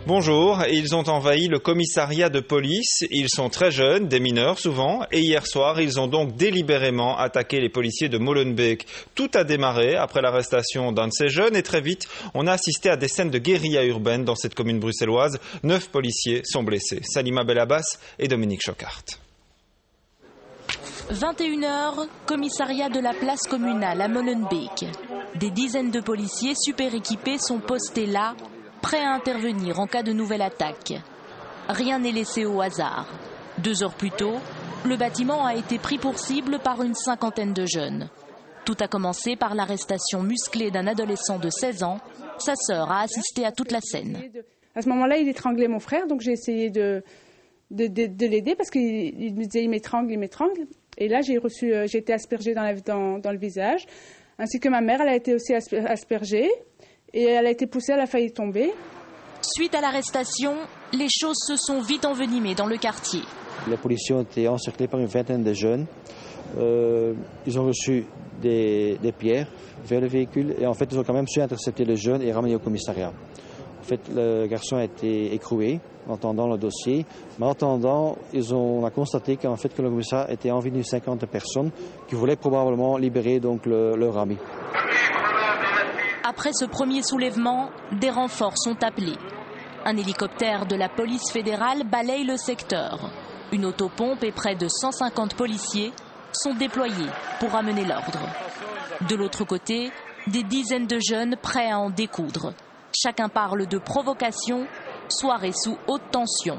Bonjour, ils ont envahi le commissariat de police. Ils sont très jeunes, des mineurs souvent, et hier soir, ils ont donc délibérément attaqué les policiers de Molenbeek. Tout a démarré après l'arrestation d'un de ces jeunes et très vite, on a assisté à des scènes de guérilla urbaine dans cette commune bruxelloise. 9 policiers sont blessés. Salima Belabbas et Dominique Chocart. 21h, commissariat de la place communale à Molenbeek. Des dizaines de policiers super équipés sont postés là, prêts à intervenir en cas de nouvelle attaque. Rien n'est laissé au hasard. 2 heures plus tôt, le bâtiment a été pris pour cible par une cinquantaine de jeunes. Tout a commencé par l'arrestation musclée d'un adolescent de 16 ans. Sa sœur a assisté à toute la scène. À ce moment-là, il étranglait mon frère, donc j'ai essayé de l'aider parce qu'il me disait il m'étrangle. Et là, j'ai été aspergée dans le visage, ainsi que ma mère, elle a été aussi aspergée. Et elle a été poussée, elle a failli tomber. Suite à l'arrestation, les choses se sont vite envenimées dans le quartier. Les policiers ont été encerclés par une vingtaine de jeunes. Ils ont reçu des pierres vers le véhicule et en fait, ils ont quand même su intercepter le jeune et ramener au commissariat. En fait, le garçon a été écroué en entendant le dossier. Mais en attendant, on a constaté qu'en fait, que le commissariat était envié de 50 personnes qui voulaient probablement libérer donc leur ami. Après ce premier soulèvement, des renforts sont appelés. Un hélicoptère de la police fédérale balaye le secteur. Une autopompe et près de 150 policiers sont déployés pour ramener l'ordre. De l'autre côté, des dizaines de jeunes prêts à en découdre. Chacun parle de provocation, soirée sous haute tension.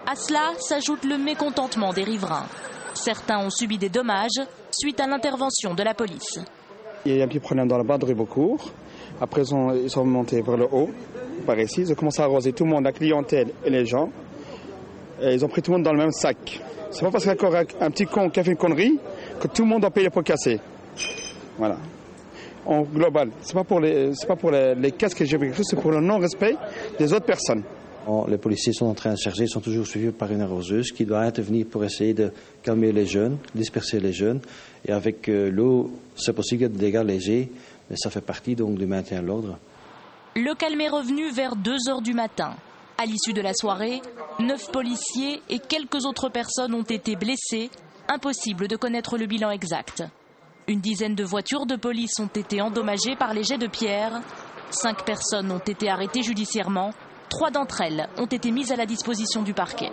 À cela s'ajoute le mécontentement des riverains. Certains ont subi des dommages suite à l'intervention de la police. Il y a eu un petit problème dans la bas de Ribeaucourt. Après, ils sont montés vers le haut, par ici. Ils ont commencé à arroser tout le monde, la clientèle et les gens. Et ils ont pris tout le monde dans le même sac. C'est pas parce qu'il y a un petit con qui a fait une connerie que tout le monde doit payer les pots cassés. Voilà. En global, c'est pas pour les casques que j'ai pris, c'est pour le non-respect des autres personnes. Les policiers sont en train de chercher, ils sont toujours suivis par une arroseuse qui doit intervenir pour essayer de calmer les jeunes, disperser les jeunes. Et avec l'eau, c'est possible de dégâts légers, mais ça fait partie donc du maintien de l'ordre. Le calme est revenu vers 2 heures du matin. À l'issue de la soirée, 9 policiers et quelques autres personnes ont été blessées. Impossible de connaître le bilan exact. Une dizaine de voitures de police ont été endommagées par les jets de pierre. 5 personnes ont été arrêtées judiciairement. 3 d'entre elles ont été mises à la disposition du parquet.